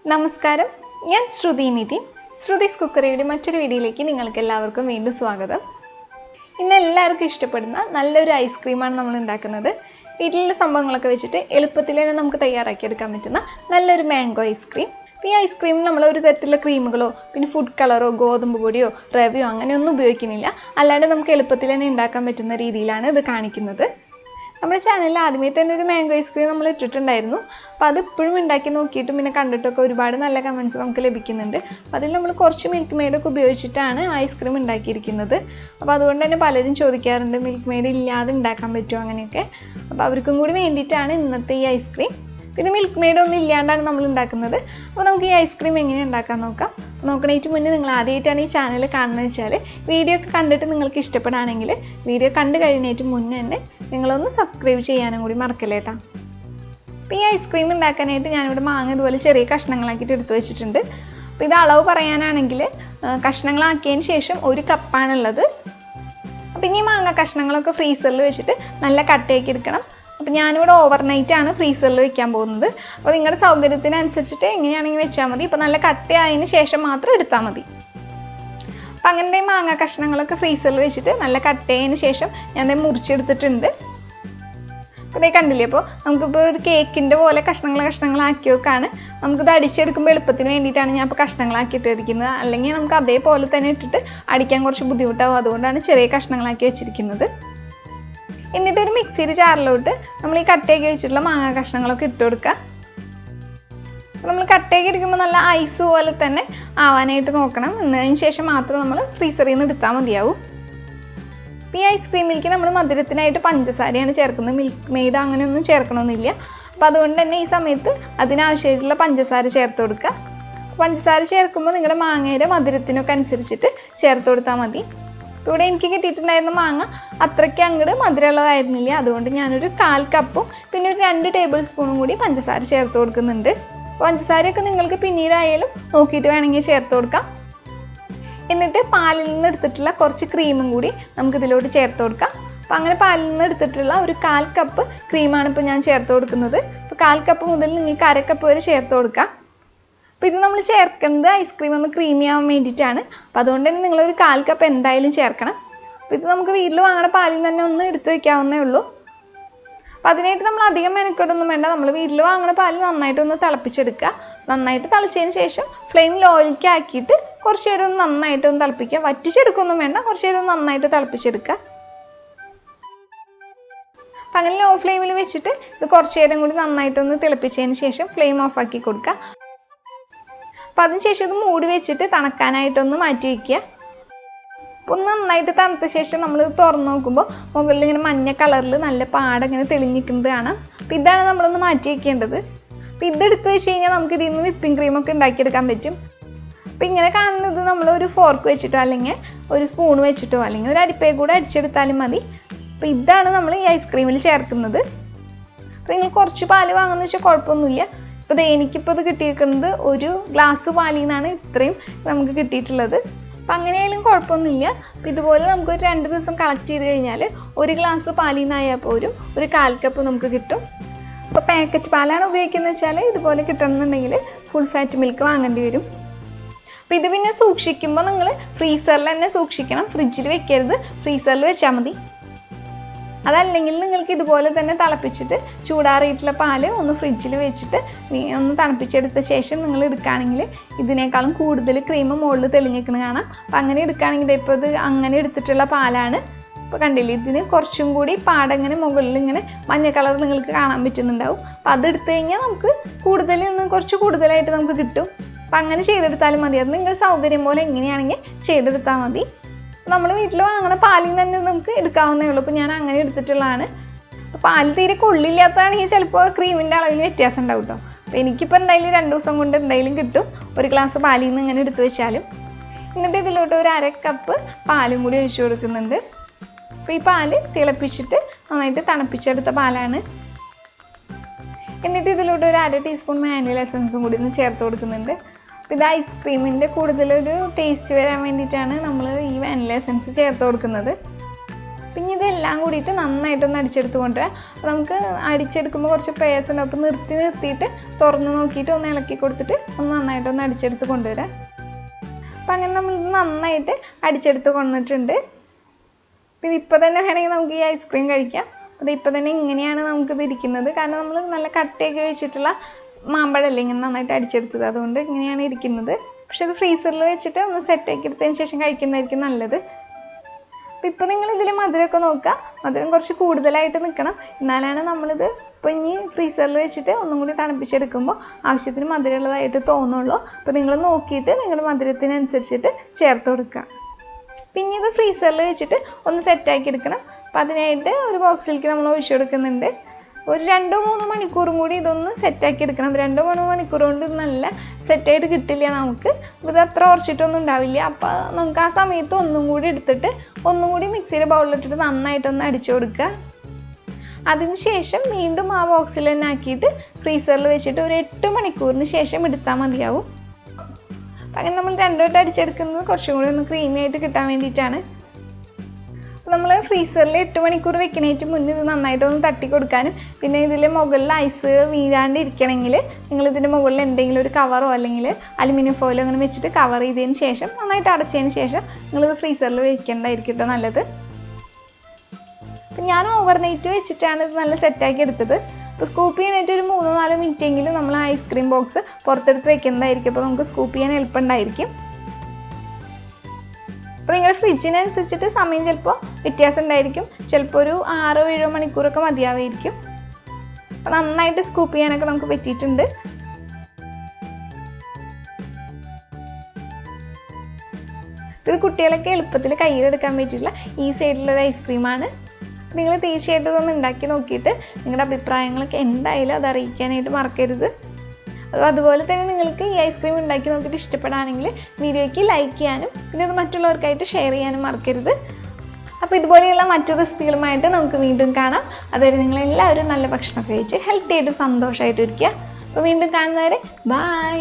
നമസ്കാരം, ഞാൻ ശ്രുതി നിധി. ശ്രുതിസ് കുക്കറിയുടെ മറ്റൊരു വീഡിയോയിലേക്ക് നിങ്ങൾക്ക് എല്ലാവർക്കും വീണ്ടും സ്വാഗതം. ഇന്ന് എല്ലാവർക്കും ഇഷ്ടപ്പെടുന്ന നല്ലൊരു ഐസ്ക്രീമാണ് നമ്മൾ ഉണ്ടാക്കുന്നത്. വീട്ടിലുള്ള സംഭവങ്ങളൊക്കെ വെച്ചിട്ട് എളുപ്പത്തിൽ തന്നെ നമുക്ക് തയ്യാറാക്കിയെടുക്കാൻ പറ്റുന്ന നല്ലൊരു മാംഗോ ഐസ്ക്രീം. ഈ ഐസ്ക്രീമിൽ നമ്മൾ ഒരു തരത്തിലുള്ള ക്രീമുകളോ പിന്നെ ഫുഡ് കളറോ ഗോതമ്പ് പൊടിയോ റവയോ അങ്ങനെയൊന്നും ഉപയോഗിക്കുന്നില്ല. അല്ലാണ്ട് നമുക്ക് എളുപ്പത്തിൽ തന്നെ ഉണ്ടാക്കാൻ പറ്റുന്ന രീതിയിലാണ് ഇത് കാണിക്കുന്നത്. നമ്മുടെ ചാനലിൽ ആദ്യമേ തന്നെ ഒരു മാംഗോ ഐസ്ക്രീം നമ്മൾ ഇട്ടിട്ടുണ്ടായിരുന്നു. അപ്പോൾ അത് ഇപ്പോഴും ഉണ്ടാക്കി നോക്കിയിട്ടും പിന്നെ കണ്ടിട്ടൊക്കെ ഒരുപാട് നല്ല കമൻറ്റ്സ് നമുക്ക് ലഭിക്കുന്നുണ്ട്. അപ്പോൾ അതിൽ നമ്മൾ കുറച്ച് മിൽക്ക് മെയ്ഡൊക്കെ ഉപയോഗിച്ചിട്ടാണ് ഐസ്ക്രീം ഉണ്ടാക്കിയിരിക്കുന്നത്. അപ്പോൾ അതുകൊണ്ട് തന്നെ പലരും ചോദിക്കാറുണ്ട് മിൽക്ക് മെയ്ഡ് ഇല്ലാതെ ഉണ്ടാക്കാൻ പറ്റുമോ അങ്ങനെയൊക്കെ. അപ്പോൾ അവർക്കും കൂടി വേണ്ടിയിട്ടാണ് ഇന്നത്തെ ഈ ഐസ്ക്രീം. ഇത് മിൽക്ക് മെയ്ഡ് ഒന്നും ഇല്ലാണ്ടാണ് നമ്മൾ ഉണ്ടാക്കുന്നത്. അപ്പോൾ നമുക്ക് ഈ ഐസ്ക്രീം എങ്ങനെ ഉണ്ടാക്കാൻ നോക്കാം. നോക്കണേറ്റ് മുന്നേ നിങ്ങൾ ആദ്യമായിട്ടാണ് ഈ ചാനൽ കാണുന്നത് വെച്ചാൽ വീഡിയോ ഒക്കെ കണ്ടിട്ട് നിങ്ങൾക്ക് ഇഷ്ടപ്പെടുകയാണെങ്കിൽ വീഡിയോ കണ്ടു കഴിഞ്ഞിട്ട് മുന്നേ തന്നെ നിങ്ങളൊന്ന് സബ്സ്ക്രൈബ് ചെയ്യാനും കൂടി മറക്കല്ലേട്ടാ. അപ്പോൾ ഈ ഐസ്ക്രീം ഉണ്ടാക്കാനായിട്ട് ഞാനിവിടെ മാങ്ങ ഇതുപോലെ ചെറിയ കഷ്ണങ്ങളാക്കിയിട്ട് എടുത്തു വെച്ചിട്ടുണ്ട്. അപ്പോൾ ഇത് അളവ് പറയാനാണെങ്കിൽ കഷ്ണങ്ങളാക്കിയതിന് ശേഷം 1 കപ്പാണുള്ളത്. അപ്പോൾ ഇനി മാങ്ങ കഷ്ണങ്ങളൊക്കെ ഫ്രീസറിൽ വെച്ചിട്ട് നല്ല കട്ടയാക്കി എടുക്കണം. അപ്പോൾ ഞാനിവിടെ ഓവർനൈറ്റാണ് ഫ്രീസറിൽ വെക്കാൻ പോകുന്നത്. അപ്പോൾ നിങ്ങളുടെ സൗകര്യത്തിനനുസരിച്ചിട്ട് എങ്ങനെയാണെങ്കിൽ വെച്ചാൽ മതി. ഇപ്പോൾ നല്ല കട്ടയായതിന് ശേഷം മാത്രം എടുത്താൽ മതി. അപ്പം അങ്ങനത്തെ മാങ്ങ കഷ്ണങ്ങളൊക്കെ ഫ്രീസറിൽ വെച്ചിട്ട് നല്ല കട്ടയായതിന് ശേഷം ഞാൻ മുറിച്ചെടുത്തിട്ടുണ്ട്. അപ്പോൾ ഇതേ കണ്ടില്ലേ. അപ്പോൾ നമുക്കിപ്പോൾ ഒരു കേക്കിൻ്റെ പോലെ കഷ്ണങ്ങളാക്കി വെക്കാണ്. നമുക്കിത് അടിച്ചെടുക്കുമ്പോൾ എളുപ്പത്തിന് വേണ്ടിയിട്ടാണ് ഞാൻ ഇപ്പോൾ കഷ്ണങ്ങളാക്കിയിട്ടിരിക്കുന്നത്. അല്ലെങ്കിൽ നമുക്ക് അതേപോലെ തന്നെ ഇട്ടിട്ട് അടിക്കാൻ കുറച്ച് ബുദ്ധിമുട്ടാവും. അതുകൊണ്ടാണ് ചെറിയ കഷ്ണങ്ങളാക്കി വെച്ചിരിക്കുന്നത്. എന്നിട്ട് ഒരു മിക്സിയുടെ ജാറിലോട്ട് നമ്മൾ ഈ കട്ടയൊക്കെ വെച്ചിട്ടുള്ള മാങ്ങ കഷ്ണങ്ങളൊക്കെ ഇട്ട് കൊടുക്കുക. നമ്മൾ കട്ടയൊക്കെ എടുക്കുമ്പോൾ നല്ല ഐസ് പോലെ തന്നെ ആവാനായിട്ട് നോക്കണം. എന്നതിന് ശേഷം മാത്രം നമ്മൾ ഫ്രീസറിൽ നിന്ന് എടുത്താൽ മതിയാവും. ഈ ഐസ്ക്രീമിലേക്ക് നമ്മൾ മധുരത്തിനായിട്ട് പഞ്ചസാരയാണ് ചേർക്കുന്നത്. മിൽക്ക് മെയ്ഡ് അങ്ങനെയൊന്നും ചേർക്കണമെന്നില്ല. അപ്പോൾ അതുകൊണ്ട് തന്നെ ഈ സമയത്ത് അതിനാവശ്യമായിട്ടുള്ള പഞ്ചസാര ചേർത്ത് കൊടുക്കുക. പഞ്ചസാര ചേർക്കുമ്പോൾ നിങ്ങളുടെ മാങ്ങയുടെ മധുരത്തിനൊക്കെ അനുസരിച്ചിട്ട് ചേർത്ത് കൊടുത്താൽ മതി. ഇവിടെ എനിക്ക് കിട്ടിയിട്ടുണ്ടായിരുന്ന മാങ്ങ അത്രയ്ക്ക് അങ്ങോട്ട് മധുരമുള്ളതായിരുന്നില്ല. അതുകൊണ്ട് ഞാനൊരു 1/4 കപ്പും പിന്നെ ഒരു 2 ടേബിൾ സ്പൂണും കൂടി പഞ്ചസാര ചേർത്ത് കൊടുക്കുന്നുണ്ട്. പഞ്ചസാരയൊക്കെ നിങ്ങൾക്ക് പിന്നീടായാലും നോക്കിയിട്ട് വേണമെങ്കിൽ ചേർത്ത് കൊടുക്കാം. എന്നിട്ട് പാലിൽ നിന്ന് എടുത്തിട്ടുള്ള കുറച്ച് ക്രീമും കൂടി നമുക്കിതിലോട്ട് ചേർത്ത് കൊടുക്കാം. അപ്പോൾ അങ്ങനെ പാലിൽ നിന്ന് എടുത്തിട്ടുള്ള ഒരു 1/4 കപ്പ് ക്രീമാണ് ഇപ്പോൾ ഞാൻ ചേർത്ത് കൊടുക്കുന്നത്. അപ്പോൾ 1/4 കപ്പ് മുതൽ നിങ്ങൾക്ക് 1/2 കപ്പ് വരെ ചേർത്ത് കൊടുക്കാം. അപ്പോൾ ഇത് നമ്മൾ ചേർക്കുന്നത് ഐസ്ക്രീം ഒന്ന് ക്രീമി ആവാൻ വേണ്ടിയിട്ടാണ്. അപ്പോൾ അതുകൊണ്ട് തന്നെ നിങ്ങളൊരു 1/4 കപ്പ് എന്തായാലും ചേർക്കണം. അപ്പോൾ ഇത് നമുക്ക് വീട്ടിൽ വാങ്ങണ പാലിൽ തന്നെ ഒന്ന് എടുത്ത് വയ്ക്കാവുന്നേ ഉള്ളൂ. അപ്പോൾ അതിനായിട്ട് നമ്മൾ അധികം മെനക്കെടൊന്നും വേണ്ട. നമ്മൾ വീട്ടിൽ വാങ്ങണ പാല് നന്നായിട്ടൊന്ന് തിളപ്പിച്ചെടുക്കുക. നന്നായിട്ട് തിളച്ചതിന് ശേഷം ഫ്ലെയിം ലോയിലേക്ക് ആക്കിയിട്ട് കുറച്ച് നേരം ഒന്ന് നന്നായിട്ടൊന്ന് തിളപ്പിക്കുക. വറ്റിച്ചെടുക്കൊന്നും വേണ്ട, കുറച്ച് നേരം നന്നായിട്ട് തിളപ്പിച്ചെടുക്കുക. അപ്പം അങ്ങനെ ലോ ഫ്ലെയിമിൽ വെച്ചിട്ട് ഇത് കുറച്ച് നേരം കൂടി നന്നായിട്ടൊന്ന് തിളപ്പിച്ചതിന് ശേഷം ഫ്ലെയിം ഓഫാക്കി കൊടുക്കുക. അപ്പോൾ അതിനുശേഷം ഇത് മൂടി വെച്ചിട്ട് തണുക്കാനായിട്ടൊന്ന് മാറ്റി വയ്ക്കുക. അപ്പോൾ ഒന്ന് നന്നായിട്ട് തണുത്ത ശേഷം നമ്മൾ തുറന്ന് നോക്കുമ്പോൾ മുകളിൽ ഇങ്ങനെ മഞ്ഞ കളറിൽ നല്ല പാടങ്ങനെ തെളിഞ്ഞിരിക്കുന്നത് കാണാം. അപ്പോൾ ഇതാണ് നമ്മളൊന്ന് മാറ്റി വയ്ക്കേണ്ടത്. അപ്പോൾ ഇതെടുത്ത് വെച്ച് കഴിഞ്ഞാൽ നമുക്ക് ഇതിൽ നിന്ന് വിപ്പിംഗ് ക്രീമൊക്കെ ഉണ്ടാക്കിയെടുക്കാൻ പറ്റും. അപ്പോൾ ഇങ്ങനെ കാണുന്നത് നമ്മൾ ഒരു ഫോർക്ക് വെച്ചിട്ടോ അല്ലെങ്കിൽ ഒരു സ്പൂൺ വെച്ചിട്ടോ അല്ലെങ്കിൽ ഒരു അരിപ്പയെ കൂടെ അടിച്ചെടുത്താലും മതി. അപ്പോൾ ഇതാണ് നമ്മൾ ഈ ഐസ്ക്രീമിൽ ചേർക്കുന്നത്. അപ്പോൾ നിങ്ങൾ കുറച്ച് പാല് വാങ്ങുന്നത് വെച്ചാൽ കുഴപ്പമൊന്നുമില്ല. അപ്പോൾ എനിക്കിപ്പോൾ ഇത് കിട്ടിയിരിക്കുന്നത് ഒരു ഗ്ലാസ് പാലിൽ നിന്നാണ് ഇത്രയും നമുക്ക് കിട്ടിയിട്ടുള്ളത്. അപ്പോൾ അങ്ങനെയായാലും കുഴപ്പമൊന്നുമില്ല. അപ്പോൾ ഇതുപോലെ നമുക്ക് ഒരു 2 ദിവസം കളക്ട് ചെയ്ത് കഴിഞ്ഞാൽ ഒരു ഗ്ലാസ് പാലിൽ നിന്നായാൽ പോലും ഒരു 1/4 കപ്പ് നമുക്ക് കിട്ടും. അപ്പോൾ പാക്കറ്റ് പാലാണ് ഉപയോഗിക്കുന്നത് വെച്ചാൽ ഇതുപോലെ കിട്ടണമെന്നുണ്ടെങ്കിൽ ഫുൾ ഫാറ്റ് മിൽക്ക് വാങ്ങേണ്ടി വരും. അപ്പോൾ ഇത് പിന്നെ സൂക്ഷിക്കുമ്പോൾ നിങ്ങൾ ഫ്രീസറിൽ തന്നെ സൂക്ഷിക്കണം. ഫ്രിഡ്ജിൽ വെക്കരുത്, ഫ്രീസറിൽ വെച്ചാൽ മതി. അതല്ലെങ്കിൽ നിങ്ങൾക്ക് ഇതുപോലെ തന്നെ തിളപ്പിച്ചിട്ട് ചൂടാറിയിട്ടുള്ള പാല് ഒന്ന് ഫ്രിഡ്ജിൽ വെച്ചിട്ട് ഒന്ന് തണുപ്പിച്ചെടുത്ത ശേഷം നിങ്ങൾ എടുക്കുകയാണെങ്കിൽ ഇതിനേക്കാളും കൂടുതൽ ക്രീം മുകളിൽ തെളിഞ്ഞിരിക്കുന്നത് കാണാം. അപ്പം അങ്ങനെ എടുക്കുകയാണെങ്കിൽ ഇപ്പോൾ ഇത് അങ്ങനെ എടുത്തിട്ടുള്ള പാലാണ്. ഇപ്പോൾ കണ്ടില്ലേ, ഇതിന് കുറച്ചും കൂടി പാടങ്ങനെ മുകളിൽ ഇങ്ങനെ മഞ്ഞ കളർ നിങ്ങൾക്ക് കാണാൻ പറ്റുന്നുണ്ടാവും. അപ്പോൾ അതെടുത്ത് കഴിഞ്ഞാൽ നമുക്ക് കുറച്ച് കൂടുതലായിട്ട് നമുക്ക് കിട്ടും. അപ്പം അങ്ങനെ ചെയ്തെടുത്താലും മതി. അത് നിങ്ങളുടെ സൗകര്യം പോലെ എങ്ങനെയാണെങ്കിൽ ചെയ്തെടുത്താൽ മതി. നമ്മൾ വീട്ടിൽ വാങ്ങണ പാലിൽ തന്നെ നമുക്ക് എടുക്കാവുന്നേ ഉള്ളൂ. അപ്പോൾ ഞാൻ അങ്ങനെ എടുത്തിട്ടുള്ളതാണ്. അപ്പോൾ പാല് തീരെ കൊള്ളില്ലാത്തതാണെങ്കിൽ ചിലപ്പോൾ ക്രീമിൻ്റെ അളവിൽ വ്യത്യാസം ഉണ്ടാവും കേട്ടോ. അപ്പോൾ എനിക്കിപ്പോൾ എന്തായാലും 2 ദിവസം കൊണ്ട് എന്തായാലും കിട്ടും. ഒരു ഗ്ലാസ് പാലിൽ നിന്ന് ഇങ്ങനെ എടുത്ത് വെച്ചാലും. എന്നിട്ട് ഇതിലോട്ട് ഒരു 1/2 കപ്പ് പാലും കൂടി ഒഴിച്ചു കൊടുക്കുന്നുണ്ട്. അപ്പോൾ ഈ പാല് തിളപ്പിച്ചിട്ട് നന്നായിട്ട് തണുപ്പിച്ചെടുത്ത പാലാണ്. എന്നിട്ട് ഇതിലോട്ട് ഒരു 1/2 ടീസ്പൂൺ വാനില എസൻസും കൂടി ഒന്ന് ചേർത്ത് കൊടുക്കുന്നുണ്ട്. ഇത് ഐസ്ക്രീമിൻ്റെ കൂടുതലൊരു ടേസ്റ്റ് വരാൻ വേണ്ടിയിട്ടാണ് നമ്മൾ ഈ വാനില എസൻസ് ചേർത്ത് കൊടുക്കുന്നത്. പിന്നെ ഇതെല്ലാം കൂടിയിട്ട് നന്നായിട്ടൊന്ന് അടിച്ചെടുത്ത് കൊണ്ടുവരാം. നമുക്ക് അടിച്ചെടുക്കുമ്പോൾ കുറച്ച് പ്രയാസമുണ്ട്. അപ്പോൾ നിർത്തിയിട്ട് തുറന്ന് നോക്കിയിട്ട് ഒന്ന് ഇളക്കി കൊടുത്തിട്ട് ഒന്ന് നന്നായിട്ടൊന്ന് അടിച്ചെടുത്ത് കൊണ്ടുവരാം. അപ്പം അങ്ങനെ നമ്മൾ ഇത് നന്നായിട്ട് അടിച്ചെടുത്ത് കൊണ്ടിട്ടുണ്ട്. പിന്നെ ഇപ്പോൾ തന്നെ വേണമെങ്കിൽ നമുക്ക് ഈ ഐസ്ക്രീം കഴിക്കാം. അത് ഇപ്പോൾ തന്നെ ഇങ്ങനെയാണ് നമുക്കിത് ഇരിക്കുന്നത്. കാരണം നമ്മൾ നല്ല കട്ടയൊക്കെ വെച്ചിട്ടുള്ള മാമ്പഴമല്ലേ ഇങ്ങനെ നന്നായിട്ട് അടിച്ചെടുത്തത്, അതുകൊണ്ട് ഇങ്ങനെയാണ് ഇരിക്കുന്നത്. പക്ഷെ അത് ഫ്രീസറിൽ വെച്ചിട്ട് ഒന്ന് സെറ്റാക്കി എടുത്തതിന് ശേഷം കഴിക്കുന്നതായിരിക്കും നല്ലത്. അപ്പം ഇപ്പോൾ നിങ്ങൾ ഇതിൽ മധുരമൊക്കെ നോക്കുക. മധുരം കുറച്ച് കൂടുതലായിട്ട് നിൽക്കണം, എന്നാലാണ് നമ്മളിത് ഇപ്പോൾ ഇനി ഫ്രീസറിൽ വെച്ചിട്ട് ഒന്നും കൂടി തണുപ്പിച്ചെടുക്കുമ്പോൾ ആവശ്യത്തിന് മധുരമുള്ളതായിട്ട് തോന്നുള്ളൂ. അപ്പോൾ നിങ്ങൾ നോക്കിയിട്ട് നിങ്ങളുടെ മധുരത്തിനനുസരിച്ചിട്ട് ചേർത്ത് കൊടുക്കുക. പിന്നെ ഇത് ഫ്രീസറിൽ വെച്ചിട്ട് ഒന്ന് സെറ്റാക്കി എടുക്കണം. അപ്പോൾ അതിനായിട്ട് ഒരു ബോക്സിലേക്ക് നമ്മൾ ഒഴിച്ചു കൊടുക്കുന്നുണ്ട്. ഒരു 2-3 മണിക്കൂറും കൂടി ഇതൊന്ന് സെറ്റാക്കി എടുക്കണം. 2-3 മണിക്കൂർ കൊണ്ട് നല്ല സെറ്റായിട്ട് കിട്ടില്ല നമുക്ക്. ഇത് അത്ര ഉറച്ചിട്ടൊന്നും ഉണ്ടാവില്ല. അപ്പോൾ നമുക്ക് ആ സമയത്ത് ഒന്നും കൂടി എടുത്തിട്ട് ഒന്നും കൂടി മിക്സിയുടെ ബൗളിലിട്ടിട്ട് നന്നായിട്ടൊന്ന് അടിച്ചു കൊടുക്കുക. അതിന് ശേഷം വീണ്ടും ആ ബോക്സിൽ തന്നെ ആക്കിയിട്ട് ഫ്രീസറിൽ വെച്ചിട്ട് ഒരു 8 മണിക്കൂറിന് ശേഷം എടുത്താൽ മതിയാവും. അങ്ങനെ നമ്മൾ 2 വട്ടം അടിച്ചെടുക്കുന്നത് കുറച്ചും കൂടി ഒന്ന് ക്രീമി ആയിട്ട് കിട്ടാൻ വേണ്ടിയിട്ടാണ്. നമ്മൾ ഫ്രീസറിൽ 8 മണിക്കൂർ വെക്കണേറ്റ് മുന്നേ ഇത് നന്നായിട്ടൊന്ന് തട്ടി കൊടുക്കാനും, പിന്നെ ഇതിൽ മുകളിൽ ഐസ് വീഴാണ്ടിരിക്കണമെങ്കിൽ നിങ്ങൾ ഇതിൻ്റെ മുകളിൽ എന്തെങ്കിലും ഒരു കവറോ അല്ലെങ്കിൽ അലുമിനിയം ഫോയിലോ അങ്ങനെ വെച്ചിട്ട് കവർ ചെയ്തതിന് ശേഷം നന്നായിട്ട് അടച്ചതിന് ശേഷം നിങ്ങളിത് ഫ്രീസറിൽ വെക്കേണ്ടതായിരിക്കും കേട്ടോ നല്ലത്. അപ്പം ഞാൻ ഓവർനൈറ്റ് വെച്ചിട്ടാണ് ഇത് നല്ല സെറ്റാക്കി എടുത്തത്. അപ്പോൾ സ്കൂപ്പ് ചെയ്യാനായിട്ട് ഒരു 3-4 മിനിറ്റെങ്കിലും നമ്മൾ ഐസ്ക്രീം ബോക്സ് പുറത്തെടുത്ത് വെക്കുന്നതായിരിക്കും. അപ്പോൾ നമുക്ക് സ്കൂപ്പ് ചെയ്യാൻ എളുപ്പമുണ്ടായിരിക്കും. അപ്പോൾ നിങ്ങളുടെ ഫ്രിഡ്ജിനനുസരിച്ചിട്ട് സമയം ചിലപ്പോൾ വ്യത്യാസം ഉണ്ടായിരിക്കും. ചിലപ്പോൾ ഒരു 6-7 മണിക്കൂറൊക്കെ മതിയാവുമായിരിക്കും. അപ്പോൾ നന്നായിട്ട് സ്കൂപ്പ് ചെയ്യാനൊക്കെ നമുക്ക് പറ്റിയിട്ടുണ്ട്. ഇത് കുട്ടികളൊക്കെ എളുപ്പത്തിൽ കയ്യിലെടുക്കാൻ പറ്റിയിട്ടുള്ള ഈസി ആയിട്ടുള്ളൊരു ഐസ്ക്രീമാണ്. നിങ്ങൾ തീർച്ചയായിട്ടും ഇതൊന്ന് ഉണ്ടാക്കി നോക്കിയിട്ട് നിങ്ങളുടെ അഭിപ്രായങ്ങളൊക്കെ എന്തായാലും അത് അറിയിക്കാനായിട്ട് മറക്കരുത്. അതുപോലെ തന്നെ നിങ്ങൾക്ക് ഈ ഐസ്ക്രീം ഉണ്ടാക്കി നോക്കിയിട്ട് ഇഷ്ടപ്പെടുകയാണെങ്കിൽ വീഡിയോയ്ക്ക് ലൈക്ക് ചെയ്യാനും പിന്നെ അത് മറ്റുള്ളവർക്കായിട്ട് ഷെയർ ചെയ്യാനും മറക്കരുത്. അപ്പോൾ ഇതുപോലെയുള്ള മറ്റു റെസിപ്പികളുമായിട്ട് നമുക്ക് വീണ്ടും കാണാം. അതുവരെ നിങ്ങളെല്ലാവരും നല്ല ഭക്ഷണമൊക്കെ കഴിച്ച് ഹെൽത്തി ആയിട്ട് സന്തോഷമായിട്ട് ഇരിക്കുക. അപ്പോൾ വീണ്ടും കാണുന്നവരെ ബൈ.